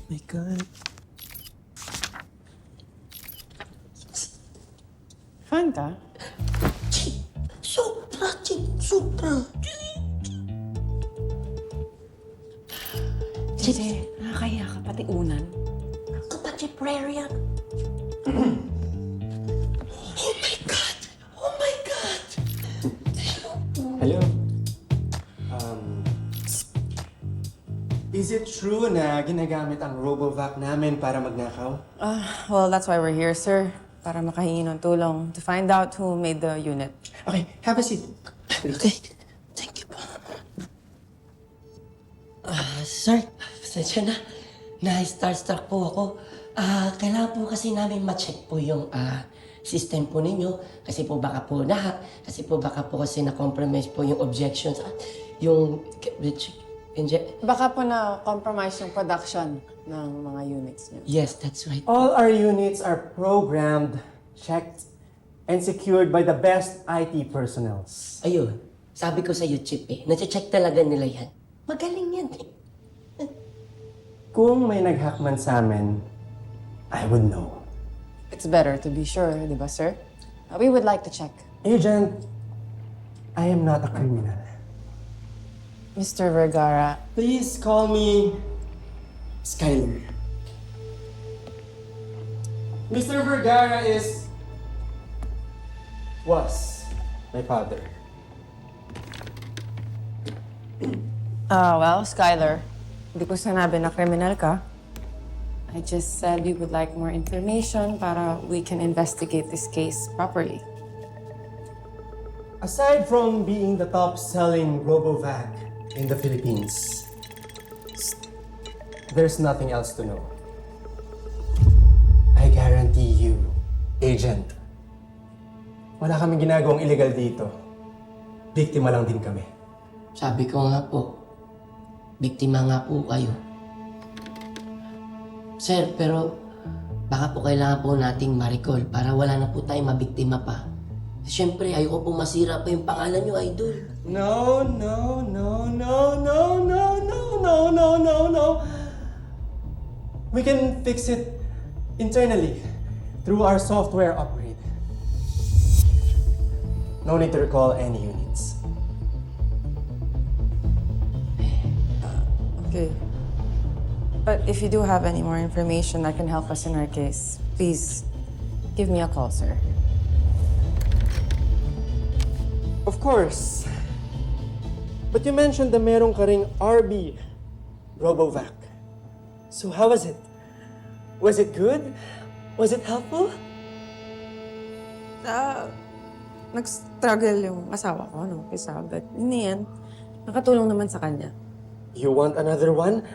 My God. Fun ka? Chip! Sobra, Chip! Sobra! Jay, nakakahiya ka pati unan. Kapatid prayer yan. Oh my God! Oh my God! Hello? Is it true na ginagamit ang RoboVac namin para magnakaw? Well, that's why we're here, sir. Para makahingi ng tulong to find out who made the unit. Okay, have a seat. Okay. Thank you po. Sir, pasensya na. Na-starstruck po ako. Kailangan po kasi namin ma-check po yung system po ninyo. Kasi po baka po lahat. Kasi po baka po kasi na-compromise po yung objections at yung... Baka po na-compromise yung production ng mga units niyo. Yes, that's right. All our units are programmed, checked, and secured by the best IT personnels. Ayun, sabi ko sa Chip eh, nache-check talaga nila yan. Magaling yan eh. Kung may nag-hack man sa amin, I would know. It's better to be sure, di ba, sir? We would like to check. Agent, I am not a criminal. Mr. Vergara, Please call me Skyler. Mr. Vergara was my father. well, Skyler, hindi ko sinabi na kriminal ka. I just said we would like more information para we can investigate this case properly. Aside from being the top-selling RoboVac in the Philippines, there's nothing else to know. I guarantee you, Agent, wala kaming ginagawang illegal dito. Biktima lang din kami. Sabi ko nga po, biktima nga po kayo. Sir, pero baka po kailangan po nating ma-recall para wala na po tayong mabiktima pa. Siyempre, ayoko po masira pa yung pangalan nyo, Idol. No, no, no, no, no, no, no, no, no, no, no. We can fix it internally through our software upgrade. No need to recall any units. Okay. But if you do have any more information that can help us in our case, please give me a call, sir. Of course. But you mentioned na meron ka ring RB RoboVac. So how was it? Was it good? Was it helpful? Nag-struggle yung asawa ko, no? Isa, but in the end, nakatulong naman sa kanya. You want another one?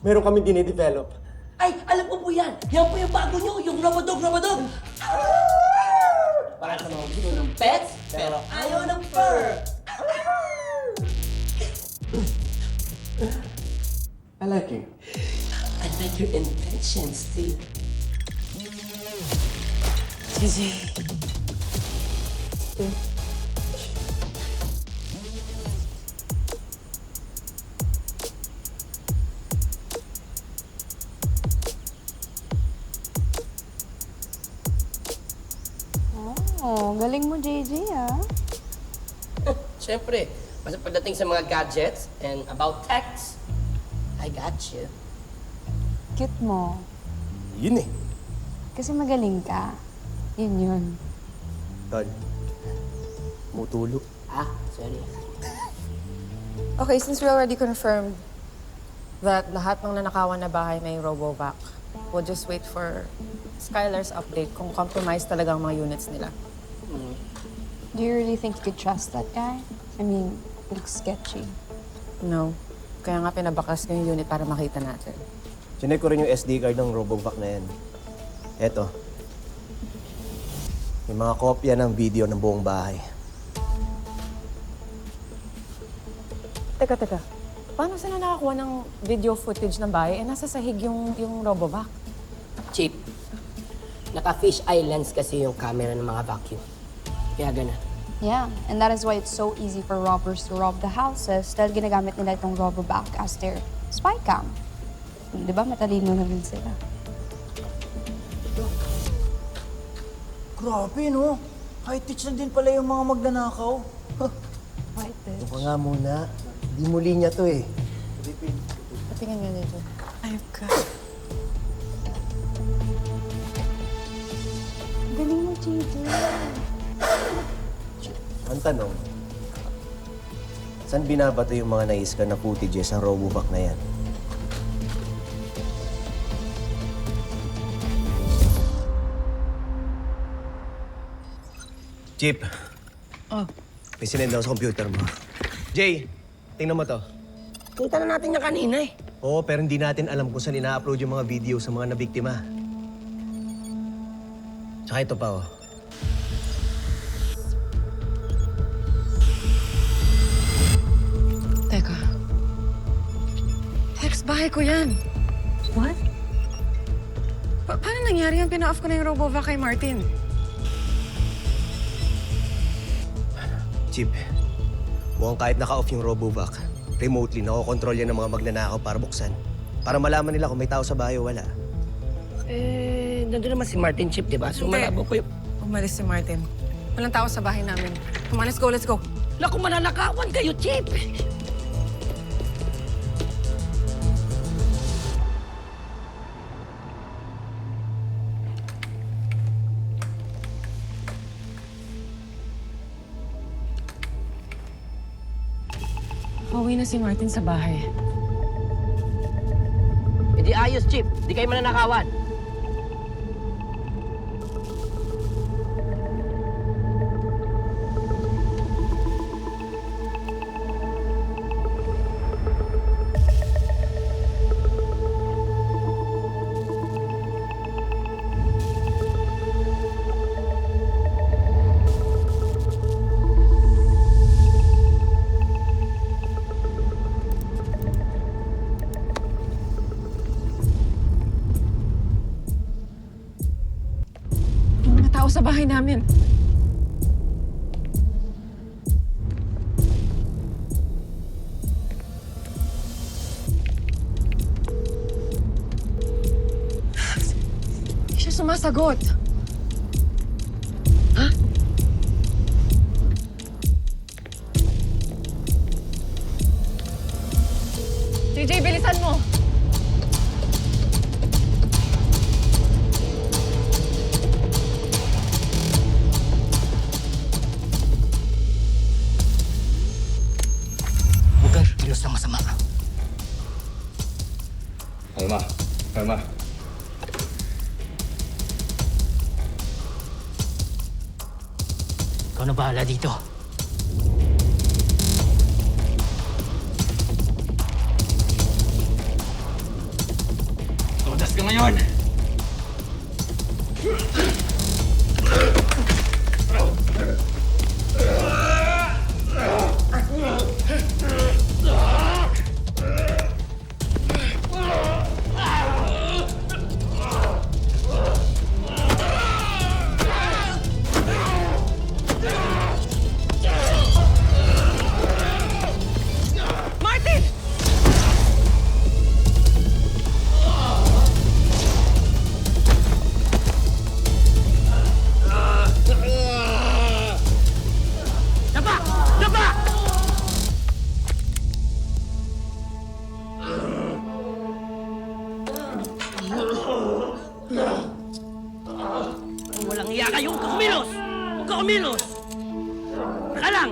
Meron kami dinidevelop. Ay, alam ko po yan! Yan po yung bago nyo, yung Robodog! Para sa mga gusto ng pets, pero ayaw ng fur! I like you. I like your intentions, too. Gigi. Oh, galing mo, JJ, ah. Siyempre, basta pagdating sa mga gadgets and about techs, I got you. Cute mo. Yun eh. Kasi magaling ka. Yun. Tol, mutulo. Sorry. Okay, since we already confirmed that lahat ng nanakawan na bahay may RoboVac, we'll just wait for Skylar's update kung compromised talaga ang mga units nila. Do you really think you could trust that guy? I mean, looks sketchy. No. Kaya nga pinabakas ko yung unit para makita natin. Chinek ko rin yung SD card ng RoboVac na yan. Eto. May mga kopya ng video ng buong bahay. Teka. Paano sila nakakuha ng video footage ng bahay? Nasa sahig yung RoboVac. Chip, naka-fish eye lens kasi yung camera ng mga vacuum. Kaya ganun. Yeah, and that is why it's so easy for robbers to rob the houses dahil ginagamit nila itong RoboVac as their spy cam. Di ba matalino na rin sila? Grabe, no? High-tech na din pala yung mga magnanakaw. White Ito nga muna. Di mo linya to eh. Patingin nga dito. Ayop ka. Galing mo, JJ. Ang tanong, saan binabato yung mga na-scan na footages ng RoboVac na yan? Chip. Oh. May sinend ako sa computer mo. Jay, tingnan mo to. Kita na natin yung kanina eh. Oo, pero hindi natin alam kung saan ina-upload yung mga video sa mga nabiktima. Tsaka ito pa, oh. Teka. Tex, bahay ko yan. What? Paano nangyari yan? Pina-off ko na yung RoboVac kay Martin. Chip, mukhang kahit naka-off yung RoboVac, remotely nakokontrol yan ng mga magnanakaw para buksan. Para malaman nila kung may tao sa bahay o wala. Eh, nandun naman si Martin Chip, di ba? So, Hindi. malabo ko yung... Umalis si Martin. Walang tao sa bahay namin. Come on, let's go, let's go. Naku, mananakawan kayo, Chip! Pauwi na si Martin sa bahay. E di ayos, Chip. Di kayo mananakawan. Yung mga tao sa bahay namin. Hindi siya sumasagot. Ha? JJ, bilisan mo! Huwag kang kilos ng masama. Kalma. Kalma. Ikaw na bahala dito. Todas ka ngayon! Martin! Daba! Daba! Walang iya kayo! Huwag ka kumilos! Huwag ka kumilos! Teka lang!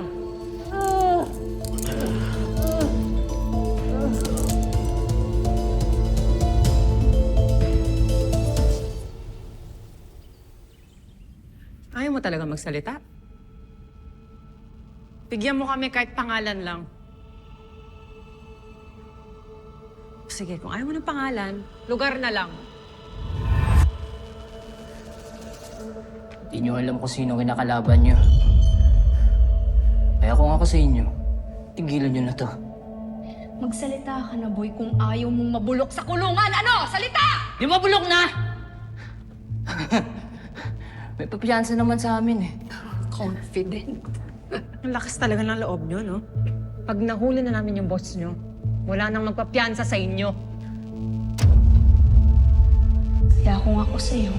Ayaw mo talaga magsalita? Bigyan mo kami kahit pangalan lang. Sige, kung ayaw mo ng pangalan, lugar na lang. Di nyo alam kung sino kinakalaban nyo. Kaya kung ako sa inyo, tigilan nyo na to. Magsalita ka na, boy, kung ayaw mong mabulok sa kulungan. Ano? Salita! Di mabulok na! May papiyansa naman sa amin eh. Confident. Ang lakas talaga ng loob nyo, no? Pag nahuli na namin yung boss nyo, wala nang magpapiyansa sa inyo. Kaya kung ako sa'yo,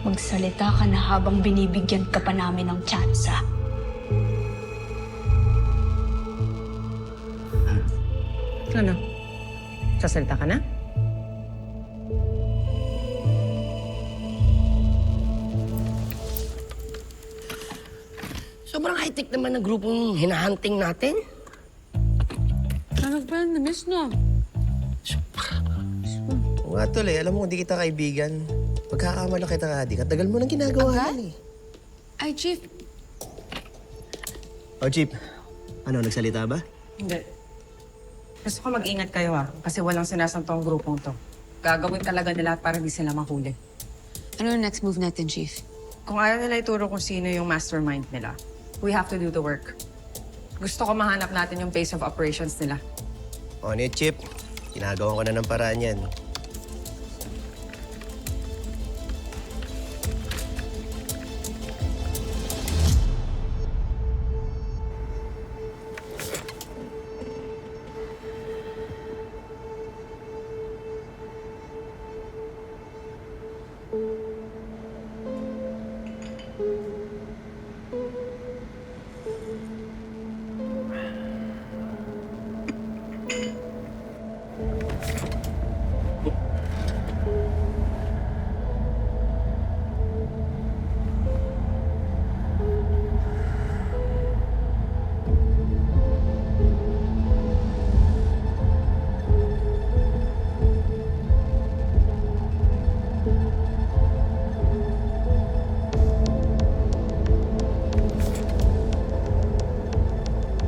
magsalita ka na habang binibigyan ka pa namin ng tsansa. Ano? Sasalita ka na? Sobrang high-tech naman ng grupong hinahunting natin. Ano ba? Na-miss na. Oo nga tol alam mo, hindi kita kaibigan. Pagkakamala kita nga, di katagal mo nang ginagawa yan eh. Ay, Chief, Oh, Chip. Ano, nagsalita ba? Hindi. Gusto ko mag-ingat kayo kasi walang sinasantong grupong to. Gagawin talaga nila para hindi sila mahuli. ano yung next move natin, Chief? Kung ayaw nila ituro kung sino yung mastermind nila, we have to do the work. Gusto ko mahanap natin yung base of operations nila. On it, Chip. Ginagawa ko na ng paraan yan.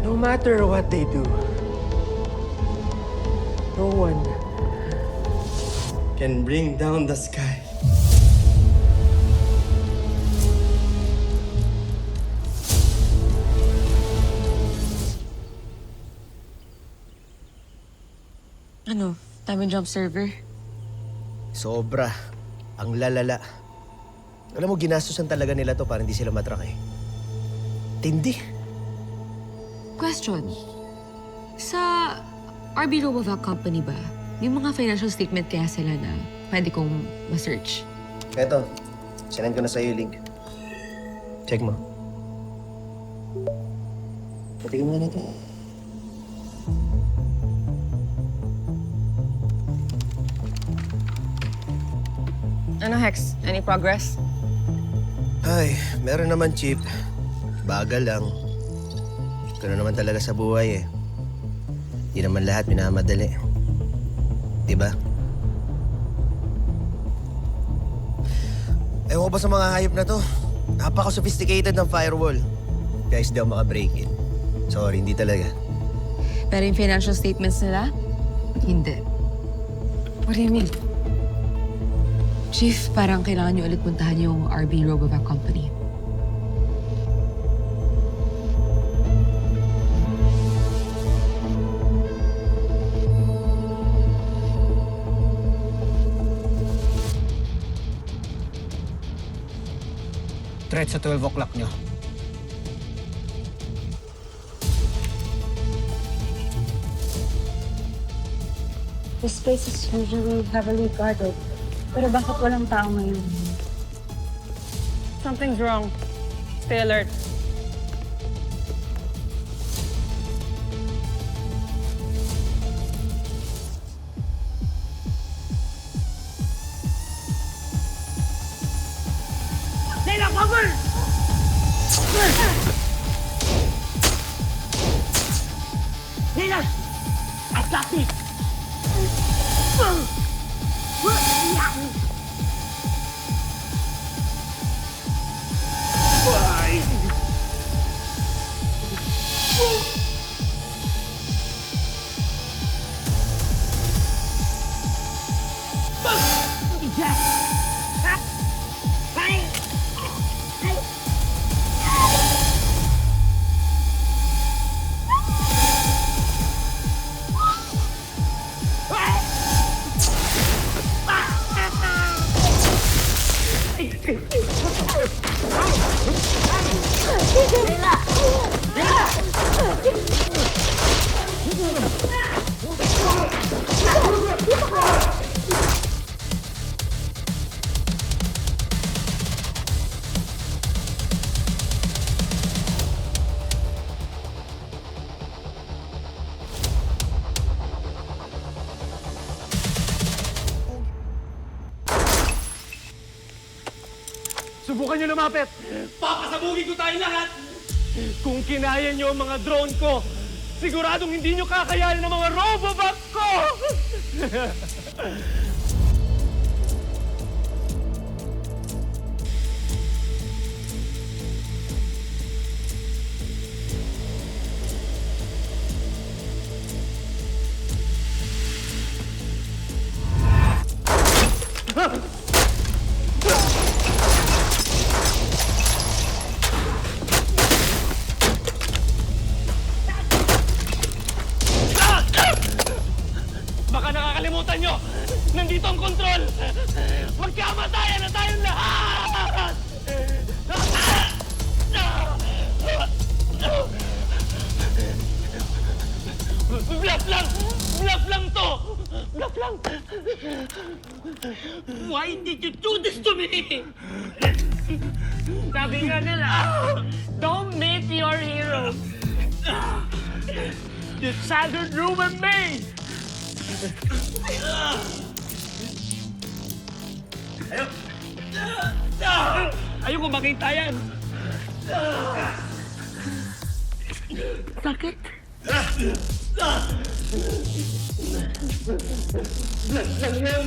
No matter what they do, no one can bring down the sky. Ano? Daming jump server? Sobra. Ang lalala. Alam mo, ginastusan talaga nila to para hindi sila matrak eh. Tindi. Question. Sa RB Robovac Company ba, may mga financial statement kaya sila na pwede kong ma-search? Eto, sinend ko na sa'yo yung link. Check mo. Patigil mo na ito. Ano, Hex? Any progress? Ay, meron naman, Chip. Bagal lang. Gano'n naman talaga sa buhay eh. Di naman lahat minamadali. Diba? Ewan ko ba sa mga hayop na to? Napaka-sophisticated ng firewall. Guys, di ako maka-break in. Sorry, hindi talaga. Pero yung financial statements nila, hindi. What do you mean? Chief, parang kailangan niyo ulit puntahan yung RB Robovac Company. Threat sa 12 o'clock nyo. This place is usually heavily guarded. Pero bakit walang tao ngayon? Something's wrong. Stay alert. Subukan nyo lumapit. Papasabugin ko tayong lahat. Kung kinaya nyo ang mga drone ko, siguradong hindi nyo kakayanin ang mga robovac ko! Baka nakakalimutan nyo! Nandito ang kontrol! Magkamatayan na tayong lahat! Bluff lang! Bluff lang to! Bluff lang! Why did you do this to me? Sabi nga nila, don't meet your heroes. You shattered ruin me! Ayoko makita yan! Sakit! Lang yan!